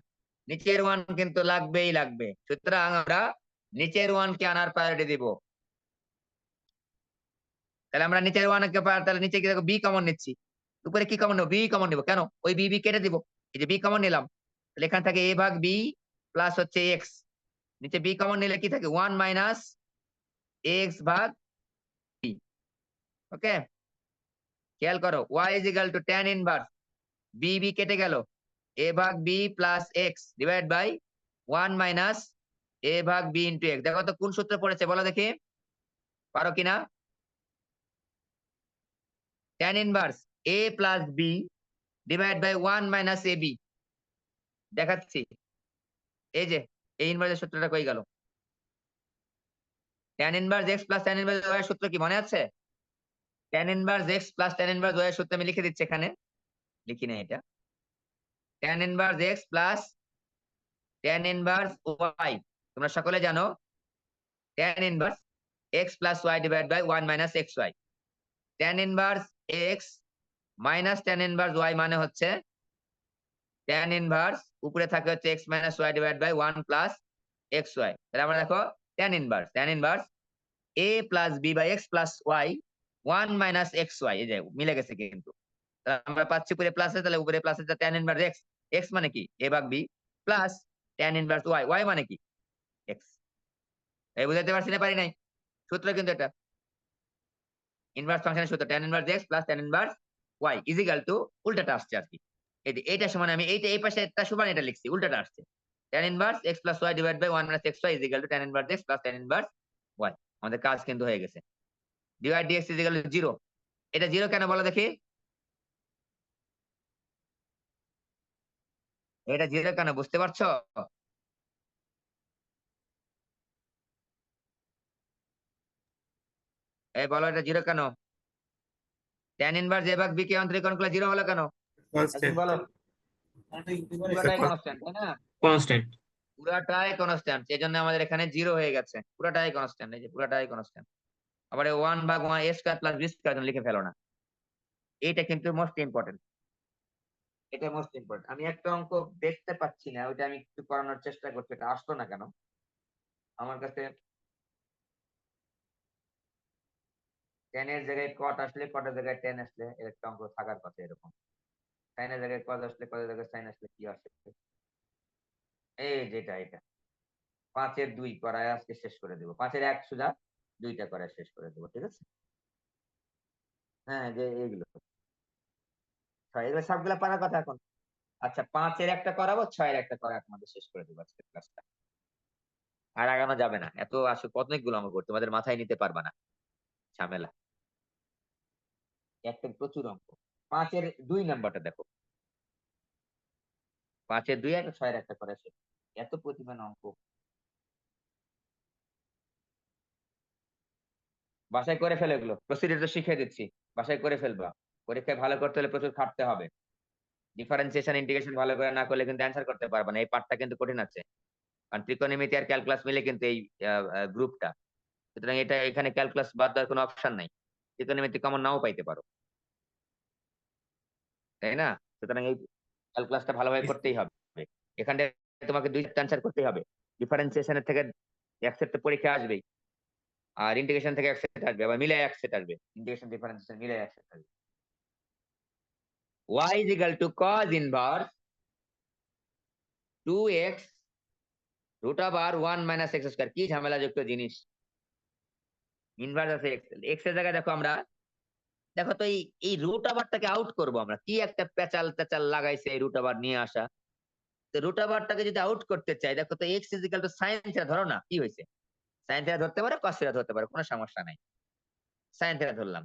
[SPEAKER 1] নিচের ওয়ান কিন্তু লাগবেই লাগবে। সুতরাং আমরা নিচের ওয়ান কে আনার প্রায়োরিটি দিব। তাহলে আমরা নিচের ওয়ান কে তাহলে নিচে কি দেখো, বি কমন নিচ্ছি, উপরে কি কমন নেবো, বি কমন নেবো। কেন? ওই বি বি কেটে দিব, এই যে বি কমন নিলাম, তাহলে এখান থেকে এ ভাগ বি প্লাস হচ্ছে এক্স, নিচে বি কমন নিলে কি থাকে, ওয়ান মাইনাস এক্স ভাগ বি। ওকে, খেয়াল করো, y is equal to tan inverse b b কেটে গেল, এ ভাগ b plus x divide by one minus a ভাগ বি ইন্টু এক্স। দেখো তো কোন সূত্র পড়েছে বলো দেখি, পারো কিনা? tan inverse a plus b divide by one minus a b. দেখাচ্ছি, এই যে এই ইনভার্সের সূত্রটা কই গেল? tan inverse x plus tan inverse y এর সূত্র কি মনে আছে? tan inverse x plus tan inverse y এর সূত্র আমি লিখে দিচ্ছি এখানে, লিখি না এটা, tan inverse x plus tan inverse y, তোমরা সকলে জানো tan inverse x plus y divide by one minus x y. tan inverse x minus tan inverse y মানে হচ্ছে tan ইনভার্স উপরে থাকে হচ্ছে x minus y divide by one plus x y. তাহলে আমরা দেখো tan inverse a plus b by x plus y one minus x y, এই যে মিলে গেছে কিন্তু। তাহলে আমরা পাচ্ছি উপরে প্লাস, তাহলে উপরে প্লাস আছে tan ইনভার্স এক্স, এক্স মানে কি a ভাগ b plus tan inverse y, y মানে কি এক্স। এই বুঝাতে পারছি না পারি নাই? সূত্র কিন্তু এটা ইনভার্স ফাংশনের সূত্র, tan inverse x plus tan inverse y is equal to, উল্টাটা আসছে আর কি, এইটা সমান, আমি এইটা এই পাশে একটা সমান এটা লিখছি, উল্টাটা আসছে, tan inverse x plus y divide by 1 minus xy is equal to tan inverse x plus tan inverse y। আমাদের কাজ কিন্তু হয়ে গেছে, dy dx is equal to 0। এটা 0 কেন বলো দেখি, এটা 0 কেন বুঝতে পারছো? এই বলো এটা 0 কেন? tan ইনভার্স a ভাগ b কে অন্তরীকরণ করলে 0 হলো কেন? একদিন
[SPEAKER 2] কনস্ট্যান্ট।
[SPEAKER 1] বলো, পুরোটাই
[SPEAKER 2] স্যার
[SPEAKER 1] কনস্ট্যান্ট তাই না?
[SPEAKER 3] কনস্ট্যান্ট।
[SPEAKER 1] পুরাটাই কনস্ট্যান্ট, সেই জন্য আমাদের এখানে 0 হয়ে গেছে, পুরাটাই কনস্ট্যান্ট, এই যে পুরাটাই কনস্ট্যান্ট। আবার ওয়ান ভাগ ওয়ান এ স্কয়ার প্লাস বি স্কয়ার লিখে ফেলো না, এটা কিন্তু মোস্ট ইম্পর্টেন্ট, এটা মোস্ট ইম্পর্টেন্ট। আমি একটা অঙ্ক দেখতে পাচ্ছি না, ওইটা আমি একটু করানোর চেষ্টা করছি, এটা আসলো না কেন আমার কাছে। 10 এর জায়গায় কট আসলে, কটের জায়গায় 10 আসলে, এর একটা অঙ্ক থাকার কথা এরকম, সাইনের জায়গায় কট আসলে, কটের জায়গায় সাইন আসলে কি আসে, এই যেটা এটা 5 এর 2 করায় আজকে শেষ করে দেবো, 5 এর 1 সুদা 2টা করে শেষ করে দেবো, ঠিক আছে? হ্যাঁ, যে এইগুলো এগুলো সবগুলা পারার কথা এখন। আচ্ছা, 5 এর একটা করাবো, 6 এর একটা করা তোমাদের শেষ করে দেবো আজকের ক্লাসটা, আর আগানো যাবে না, এত আসলে অনেকগুলো অঙ্ক করতে তোমাদের মাথায় নিতে পারবা না, ঝামেলা, একটা প্রচুর অঙ্ক। 5 এর 2 নাম্বারটা দেখো, 5 এর 2 একটা 6 এর একটা করা শেষ, এত প্রতিমান অঙ্ক। বাসায় করে ফেলে, এগুলো প্রসিডিউর তো শিখিয়ে দিচ্ছি, বাসায় করে ফেলবা, পরীক্ষায় ভালো করতে হলে প্রচুর খাটতে হবে, ডিফারেন্সিয়েশন ইন্টিগ্রেশন ভালো করে না করলে কিন্তু অ্যান্সার করতে পারবা না, এই পার্টটা কিন্তু কঠিন আছে, কারণ ত্রিকোণমিতি আর ক্যালকুলাস মিলে কিন্তু এই গ্রুপটা, সুতরাং এটা এখানে ক্যালকুলাস বাদ দেওয়ার কোনো অপশন নাই, ত্রিকোণমিতি কমন নাও পাইতে পারো, তাই না? সুতরাং এই ক্যালকুলাসটা ভালোভাবে করতেই হবে, এখানে তোমাকে 2টা অ্যান্সার করতেই হবে, ডিফারেন্সিয়েশনের থেকে এক সেট পরীক্ষা আসবেই, আর ইন্টিগ্রেশন থেকে এক সেট আসবে, আবার মিলে এক সেট আসবে, ইন্টিগ্রেশন ডিফারেন্সিয়েশন মিলে এক সেট আসবে। y is equal to cos inverse 2x root over 1 minus x square, কি ঝামেলাযুক্ত জিনিস, ইনভার্স আছে x, x এর জায়গায় দেখো আমরা, দেখো তো এই রুট ওভারটাকে আউট করব আমরা, কি একটা পেঁচাল পেঁচাল লাগাইছে এই রুট ওভার নিয়ে আসা, তো রুট ওভারটাকে যদি আউট করতে চাই, দেখো তো x is equal two sin theta ধরো না, কি হয়েছে, sin থিটা ধরতে পারো, cos থিটা ধরতে পারো, কোনো সমস্যা নাই, sin থিটা ধরলাম,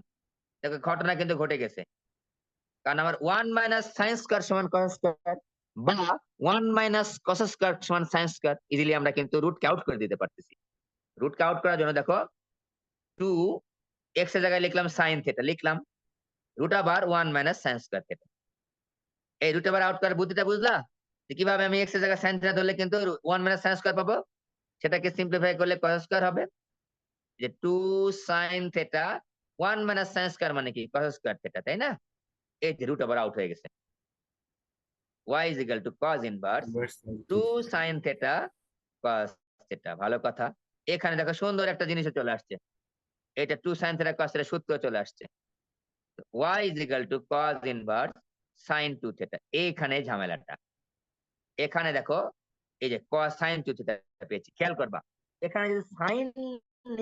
[SPEAKER 1] দেখো ঘটনা কিন্তু ঘটে গেছে, কারণ আমার 1 মাইনাস sin স্কয়ার সমান cos স্কয়ার, বা 1 মাইনাস কস স্কয়ার সমান সাইন স্কয়ার ইজিলি আমরা কিন্তু রুটকে আউট করে দিতে পারতেছি। রুটকে আউট করার জন্য দেখো 2 এক্স এর জায়গায় লিখলাম সাইন থিটা লিখলাম রুট আবার 1 মাইনাস সাইন স্কয়ার থিটা। এই রুট আবার আউট করার বুদ্ধিটা বুঝলা? যে কিভাবে আমি এক্স এর জায়গায় সাইন থিটা ধরলে কিন্তু 1 মাইনাস সাইন স্কয়ার পাবো। সেটাকে সিম্পলিফাই করলে কস স্কয়ার হবে। যে 2 sine theta 1 minus sine square মানে কি কস স্কয়ার থিটা, তাই না? এই যে রুট আবার আউট হয়ে গেছে। y is equal to cos inverse
[SPEAKER 2] Inverse
[SPEAKER 1] 2 sin theta cos theta। ভালো কথা। এখানে দেখো সুন্দর একটা জিনিসও চলে আসছে। এটা 2 sin theta cos theta সূত্র চলে আসছে। y is equal to cos inverse sin 2 theta। এইখানে ঝামেলাটা। এখানে দেখো এই যে cos sin 2 theta পেয়েছি। খেয়াল করবা। এখানে যদি sin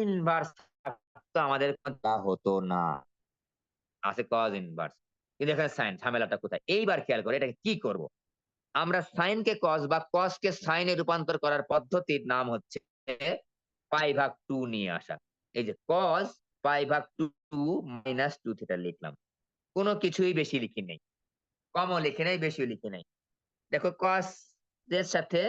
[SPEAKER 1] inverse থাকতো আমাদের তা হতো না। আছে cos inverse। কিন্তু এখানে sin ঝামেলাটা কোথায়? এইবার খেয়াল করো এটাকে কি করব? আমরা সাইনকে কস বা কসকে সাইনে রূপান্তর করার পদ্ধতির নাম হচ্ছে পাই ভাগ 2 নিয়ে আসা। এই যে কস পাই ভাগ 2 মাইনাস 2 থিটা লিখলাম। কোনো কিছুই বেশি লিখি নাই। কমও লিখি নাই, বেশিও লিখি নাই। দেখো কস এর সাথে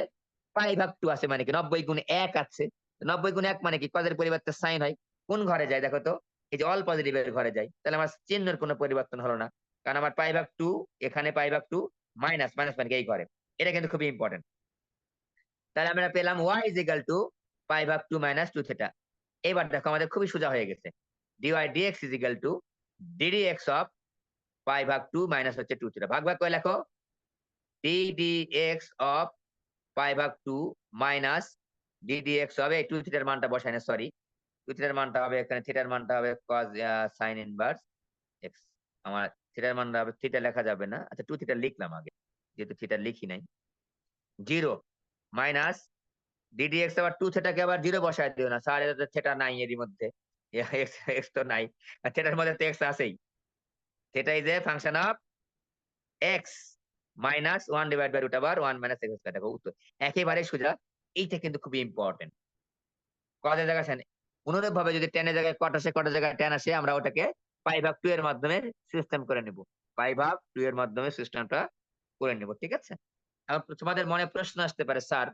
[SPEAKER 1] পাই ভাগ 2 আছে মানে কি 90 গুণ 1 আছে। 90 গুণ 1 মানে কি কজের পরিবর্তে সাইন হয়। কোন ঘরে যায় দেখো তো? এই যে অল পজিটিভ এর ঘরে যায়। তাহলে আমার চিহ্নের কোনো পরিবর্তন হলো না। কারণ আমার পাই ভাগ 2 এখানে পাই ভাগ 2 মাইনাস মানে কি এই ঘরে। এটা কিন্তু খুবই ইম্পর্টেন্ট। তাহলে আমরা পেলাম y is equal to পাই ভাগ 2 মাইনাস 2 থিটা। এবার দেখো আমাদের খুবই সোজা হয়ে গেছে। dy dx is equal to ddx of পাই ভাগ 2 মাইনাস হচ্ছে 2 থিটা। ভাগ ভাগ করে লেখো ddx of পাই ভাগ 2 মাইনাস ddx হবে এই 2 থিটার মানটা বসাই না, সরি 2 থিটার মানটা হবে এখানে থিটার মানটা হবে cos sin ইনভার্স x। আমার থিটার মানটা হবে থিটা লেখা যাবে না। আচ্ছা 2 থিটা লিখলাম আগে। যেহেতু থিটা লিখি নাই। 0 মাইনাস ddx আবার 2 থিটাকে আবার 0 বসায় দিও না। স্যার এটা তো থিটা নাই এরই মধ্যে। x তো নাই। আর থিটার মধ্যে তো x আছেই। Theta is a function of x minus 1 divide by root আবার 1 মাইনাস x স্কয়ার। দেখো উত্তর একেবারে সোজা। এইটা কিন্তু খুবই ইম্পর্টেন্ট। কজের জায়গায় সাইন অনুরূপ ভাবে যদি tan এর জায়গায় cot আসে cot এর জায়গায় tan আসে আমরা ওটাকে পাই ভাগ 2 এর মাধ্যমে সিস্টেম করে নেব। পাই ভাগ 2 এর মাধ্যমে সিস্টেমটা করে নেব। ঠিক আছে? এখন তোমাদের মনে প্রশ্ন আসতে পারে স্যার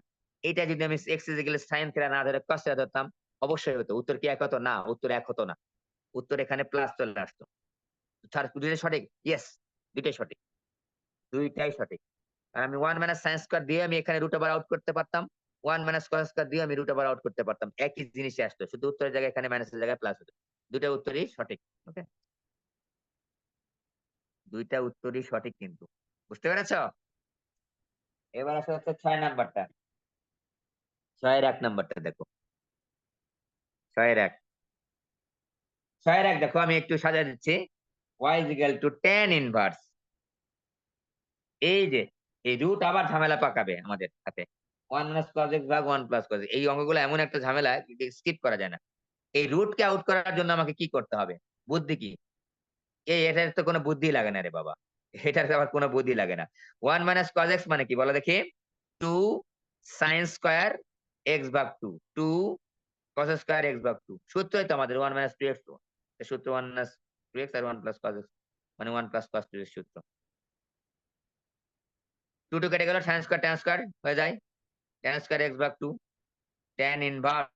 [SPEAKER 1] এটা যদি আমি x is equal sin theta না ধরে cos থিটা ধরতাম অবশ্যই হতো। উত্তর কি এক হতো? না, উত্তর এক হতো না। উত্তর এখানে প্লাস চলে আসতো। স্যার দুইটাই সঠিক? ইয়েস, দুইটাই সঠিক। দুইটাই সঠিক। আর আমি 1 মাইনাস sin স্কয়ার দিয়ে আমি এখানে রুট ওভার আউট করতে পারতাম। 1 মাইনাস cos স্কয়ার দিয়ে আমি রুট ওভার আউট করতে পারতাম। একই জিনিসই আসতো। শুধু উত্তরের জায়গায় এখানে মাইনাসের জায়গায় প্লাস হতো। দুইটা উত্তরই সঠিক। ওকে? দুইটা উত্তরই সঠিক কিন্তু। বুঝতে পেরেছো? এবার আসা হচ্ছে 6 নাম্বারটা। 6 এর 1 নাম্বারটা দেখো। 6 এর 1 6 এর 1 দেখো আমি একটু সাজায় দিচ্ছি। y is equal to tan inverse. এই যে এই রুট আবার ঝামেলা পাকাবে আমাদের সাথে। 1 মাইনাস cos x ভাগ 1 প্লাস cos x। এই অঙ্কগুলো এমন একটা ঝামেলা স্কিপ করা যায় না। এই রুটকে আউট করার জন্য আমাকে কি করতে হবে? বুদ্ধি কি? এটার তো কোনো বুদ্ধি লাগে না রে বাবা। এটার আবার কোনো বুদ্ধি লাগে না। 1 মাইনাস cos x মানে কি বলো দেখি? 2 sin স্কয়ার x ভাগ 2। 2 cos স্কয়ার x ভাগ 2। সূত্রই তো আমাদের 1 মাইনাস 2x। সূত্র 1 মাইনাস 2x আর 1 প্লাস cos x মানে 1 প্লাস cos 2 এর সূত্র। 2 কেটে গেল tan স্কয়ার হয়ে যায়। tan স্কয়ার x ভাগ 2 tan ইনভার্স